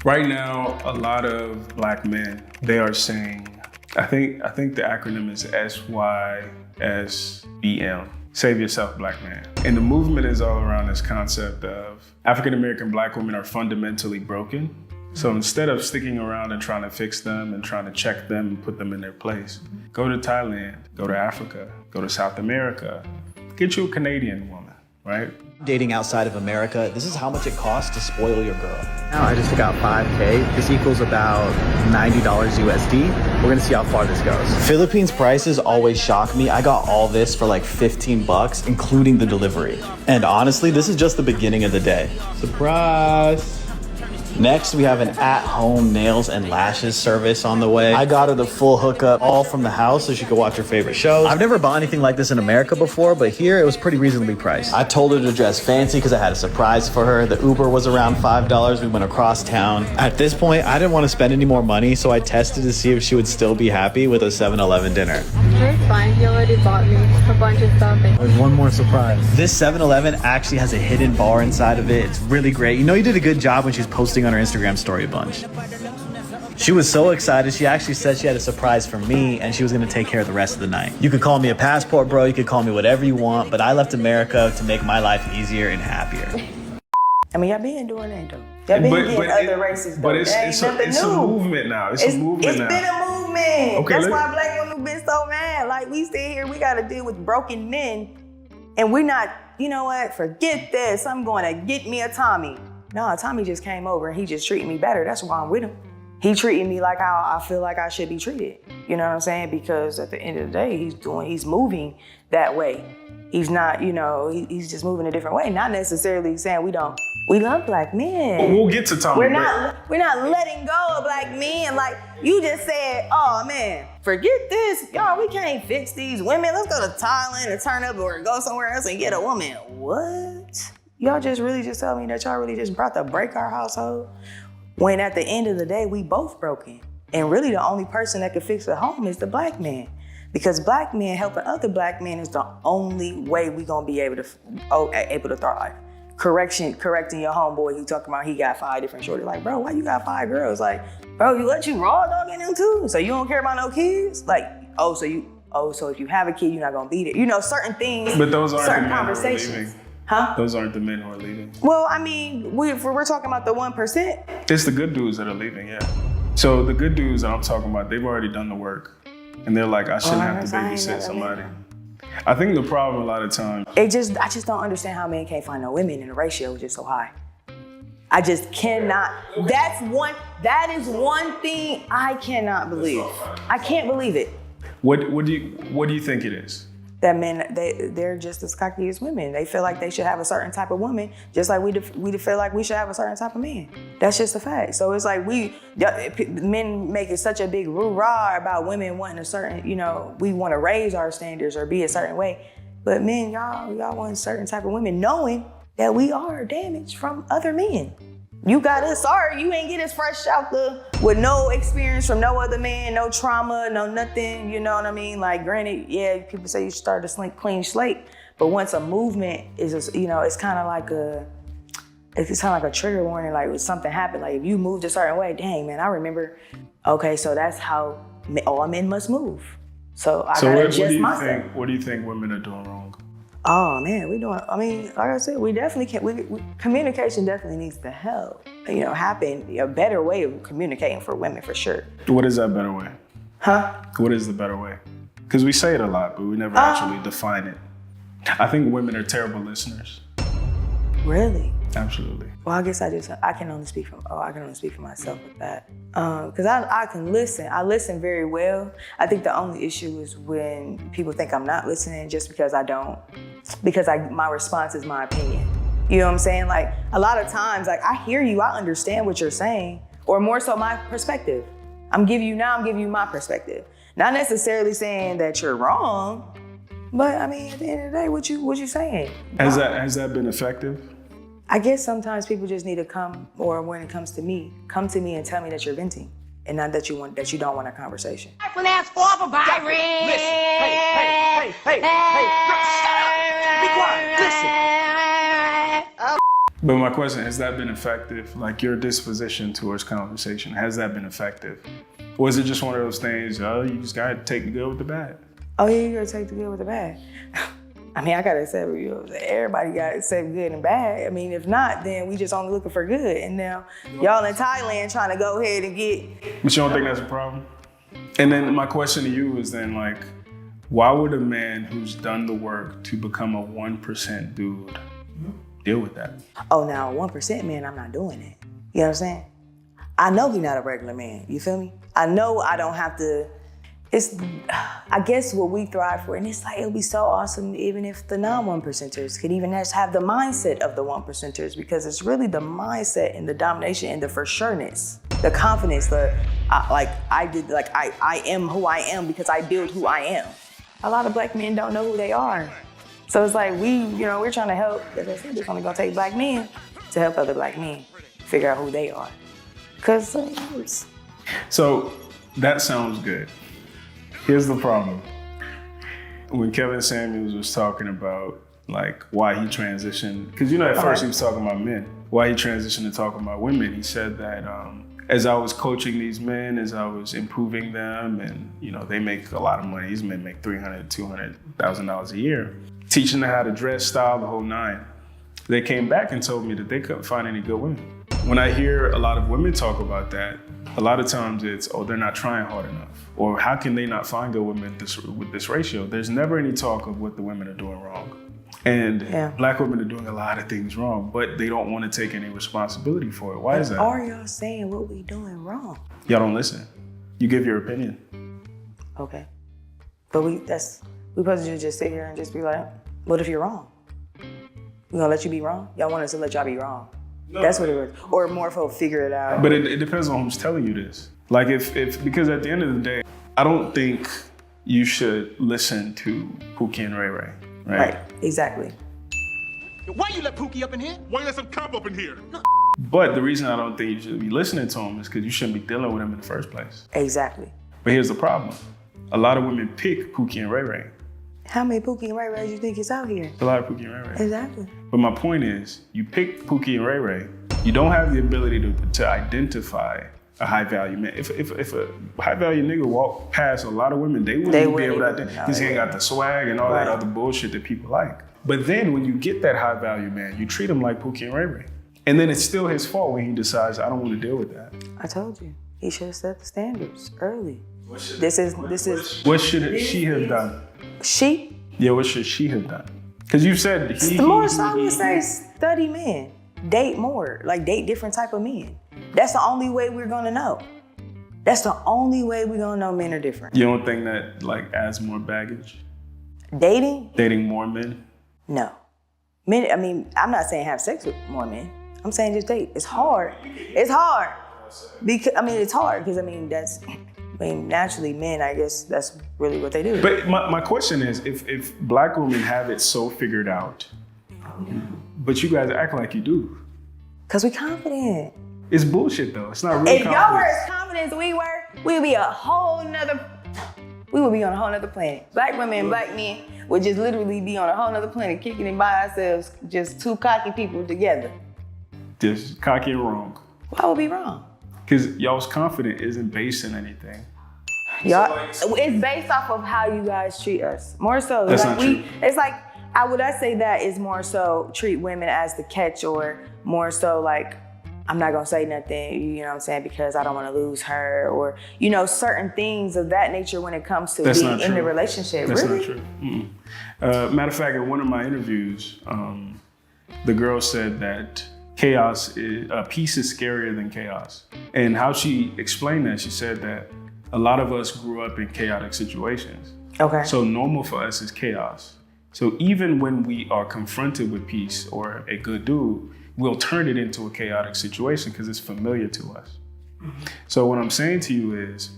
Right now, a lot of black men, they are saying, I think the acronym is SYSBM. Save yourself, black man. And the movement is all around this concept of African American black women are fundamentally broken. So instead of sticking around and trying to fix them and trying to check them and put them in their place, go to Thailand, go to Africa, go to South America, get you a Canadian woman, right? Dating outside of America, this is how much it costs to spoil your girl. Now I just took out $5K. This equals about $90 USD. We're gonna see how far this goes. Philippines prices always shock me. I got all this for like 15 bucks, including the delivery. And honestly, this is just the beginning of the day. Surprise! Next, we have an at-home nails and lashes service on the way. I got her the full hookup, all from the house, so she could watch her favorite shows. I've never bought anything like this in America before, but here it was pretty reasonably priced. I told her to dress fancy because I had a surprise for her. The Uber was around $5. We went across town. At this point, I didn't want to spend any more money, so I tested to see if she would still be happy with a 7-Eleven dinner. It's fine. He already bought me a bunch of stuff. There's one more surprise. This 7-Eleven actually has a hidden bar inside of it. It's really great. You know, you did a good job when she was posting on her Instagram story a bunch. She was so excited, she actually said she had a surprise for me and she was gonna take care of the rest of the night. You could call me a passport bro, you could call me whatever you want, but I left America to make my life easier and happier. I mean, y'all been doing that though. Y'all been getting other races though. But it's a movement now. It's a movement now. It's been a movement. Okay, That's why black women been so mad. Like, we sit here, we gotta deal with broken men, and we're not, you know what, forget this. I'm gonna get me a Tommy. No, Tommy just came over and he just treated me better. That's why I'm with him. He treated me like how I feel like I should be treated. You know what I'm saying? Because at the end of the day, he's moving that way. He's not, you know, he's just moving a different way. Not necessarily saying we love black men. Well, we'll get to Tommy. We're not letting go of black men. Like you just said, oh man, forget this. Y'all, we can't fix these women. Let's go to Thailand and turn up or go somewhere else and get a woman. What? Y'all just tell me that y'all really just brought to break our household? When at the end of the day, we both broken. And really the only person that can fix a home is the black man. Because black men helping other black men is the only way we gonna be able to thrive. Correcting your homeboy, he talking about he got 5 different shorties. Like, bro, why you got 5 girls? Like, bro, you let you raw dog in them too? So you don't care about no kids? Like, so if you have a kid, you're not gonna beat it. You know, certain things, but those aren't certain the men conversations. who are leaving. Huh? Those aren't the men who are leaving. Well, I mean, we're talking about the 1%. It's the good dudes that are leaving, yeah. So the good dudes that I'm talking about, they've already done the work. And they're like, I shouldn't have to babysit somebody. I think the problem a lot of times. I just don't understand how men can't find no women and the ratio is just so high. I just cannot. That is one thing I cannot believe. I can't believe it. What do you think it is? That men, they're just as cocky as women. They feel like they should have a certain type of woman, just like we feel like we should have a certain type of man. That's just a fact. So it's like men make it such a big rah about women wanting a certain, you know, we want to raise our standards or be a certain way. But men, y'all want a certain type of women, knowing that we are damaged from other men. You got us, sorry, you ain't get us fresh out with no experience from no other man, no trauma, no nothing, you know what I mean? Like, granted, yeah, people say you start a clean slate, but once a movement is, you know, it's kind of like a trigger warning, like when something happened, like if you moved a certain way, dang, man, I remember, okay, so that's how all men must move. So I gotta adjust myself. What do you think women are doing wrong? Oh man, like I said, we definitely can't, communication definitely needs to help, you know, happen, a better way of communicating for women for sure. What is that better way? Huh? What is the better way? Because we say it a lot, but we never actually define it. I think women are terrible listeners. Really? Absolutely. Well, I guess I can only speak for myself with that. Because I can listen. I listen very well. I think the only issue is when people think I'm not listening just because I don't. Because my response is my opinion. You know what I'm saying? Like, a lot of times, like, I hear you, I understand what you're saying, or more so my perspective. I'm giving you my perspective. Not necessarily saying that you're wrong, but I mean, at the end of the day, what you saying? Has that been effective? I guess sometimes people just need to come, or when it comes to me, come to me and tell me that you're venting, and not that you don't want a conversation. When that's for Byron. Listen, hey, shut up. Be quiet. Listen. But my question, has that been effective? Like your disposition towards conversation, has that been effective? Or is it just one of those things, oh, you just gotta take the good with the bad? Oh yeah, you gotta take the good with the bad. I mean, I gotta say, everybody got to accept good and bad. I mean, if not, then we just only looking for good. And now y'all in Thailand trying to go ahead and get. But you don't think that's a problem? And then my question to you is then like, why would a man who's done the work to become a 1% dude deal with that? Oh, now 1% man, I'm not doing it. You know what I'm saying? I know he's not a regular man. You feel me? I know I don't have to. I guess what we thrive for, and it's like, it'll be so awesome even if the non-1%ers could even just have the mindset of the 1%ers, because it's really the mindset and the domination and the for sureness, the confidence, I am who I am because I build who I am. A lot of black men don't know who they are. So it's like we're trying to help, as I said, it's only gonna take black men to help other black men figure out who they are. Cause So that sounds good. Here's the problem. When Kevin Samuels was talking about like why he transitioned, because at first he was talking about men, why he transitioned to talking about women, he said that as I was coaching these men, as I was improving them, and they make a lot of money. These men make $300,000, $200,000 a year, teaching them how to dress, style, the whole nine. They came back and told me that they couldn't find any good women. When I hear a lot of women talk about that, a lot of times it's, oh, they're not trying hard enough. Or how can they not find good women with this ratio? There's never any talk of what the women are doing wrong. And black women are doing a lot of things wrong, but they don't want to take any responsibility for it. Why is that? Are y'all saying what we doing wrong? Y'all don't listen. You give your opinion. Okay. But we supposed to just sit here and just be like, what if you're wrong? We gonna let you be wrong? Y'all want us to let y'all be wrong. No. That's what it was. Or Morpho figure it out. But it depends on who's telling you this. Like if because at the end of the day, I don't think you should listen to Pookie and Ray Ray, right? Right, exactly. Why you let Pookie up in here? Why you let some cop up in here? But the reason I don't think you should be listening to him is because you shouldn't be dealing with him in the first place. Exactly. But here's the problem. A lot of women pick Pookie and Ray Ray. How many Pookie and Ray Rays you think is out here? A lot of Pookie and Ray Ray. Exactly. But my point is, you pick Pookie and Ray Ray, you don't have the ability to identify a high value man. If a high value nigga walked past a lot of women, they wouldn't be able to identify, because he ain't got the swag and all that other bullshit that people like. But then when you get that high value man, you treat him like Pookie and Ray Ray. And then it's still his fault when he decides, I don't want to deal with that. I told you, he should have set the standards early. What should she have done? She? Yeah, what should she have done? Because you said the more so I would say study men. Date more. Like date different type of men. That's the only way we're gonna know. That's the only way we're gonna know men are different. You don't think that like adds more baggage? Dating? Dating more men? No. Men, I mean, I'm not saying have sex with more men. I'm saying just date. It's hard. It's hard. Because it's hard because naturally men, I guess that's really what they do. But my question is, if black women have it so figured out, but you guys act like you do. Because we confident. It's bullshit though. It's not real If y'all were as confident as we were, we would be on a whole nother planet. Black women and black men would just literally be on a whole nother planet, kicking it by ourselves, just two cocky people together. Just cocky and wrong. Why would we be wrong? Because y'all's confidence isn't based in anything. Y'all, it's based off of how you guys treat us. More so, that's not true. It's like, I say that is more so treat women as the catch, or more so like, I'm not gonna say nothing, you know what I'm saying, because I don't wanna lose her, or, certain things of that nature when it comes to being in the relationship. That's really? not true. Matter of fact, in one of my interviews, the girl said that peace is scarier than chaos. And how she explained that, she said that a lot of us grew up in chaotic situations. Okay. So normal for us is chaos. So even when we are confronted with peace or a good dude, we'll turn it into a chaotic situation because it's familiar to us. Mm-hmm. So what I'm saying to you is,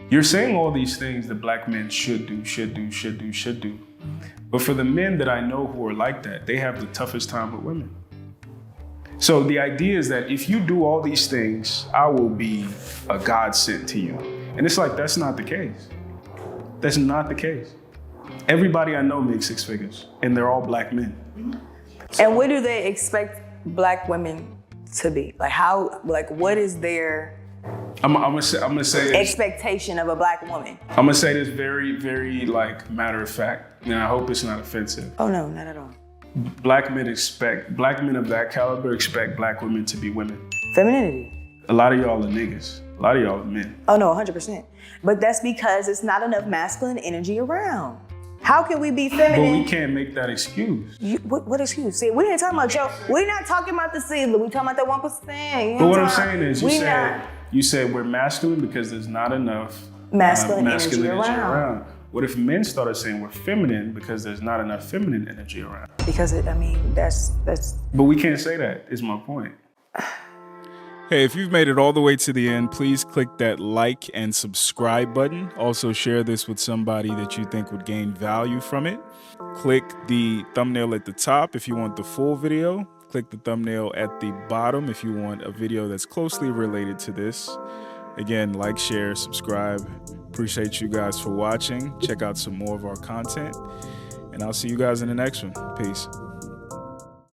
you're saying all these things that black men should do. But for the men that I know who are like that, they have the toughest time with women. So the idea is that if you do all these things, I will be a godsend to you. And it's like, that's not the case. That's not the case. Everybody I know makes six figures, and they're all black men. And what do they expect Black women to be? Like how, like what is their I'm gonna say this. expectation of a Black woman? I'm gonna say this very, very like matter of fact, and I hope it's not offensive. Oh no, not at all. Black men of that caliber expect Black women to be women. Femininity. A lot of y'all are niggas. A lot of y'all are men. Oh no, 100%. But that's because it's not enough masculine energy around. How can we be But feminine? we can't make that excuse. What excuse? See, we ain't talking about Joe. We're not talking about the Caesar. We talking about the 1%. But what I'm saying is, you said we're masculine because there's not enough masculine energy around. What if men started saying we're feminine because there's not enough feminine energy around? Because that's. But we can't say that, is my point. Hey, if you've made it all the way to the end, please click that like and subscribe button. Also share this with somebody that you think would gain value from it. Click the thumbnail at the top if you want the full video. Click the thumbnail at the bottom if you want a video that's closely related to this. Again, like, share, subscribe. Appreciate you guys for watching. Check out some more of our content. And I'll see you guys in the next one. Peace.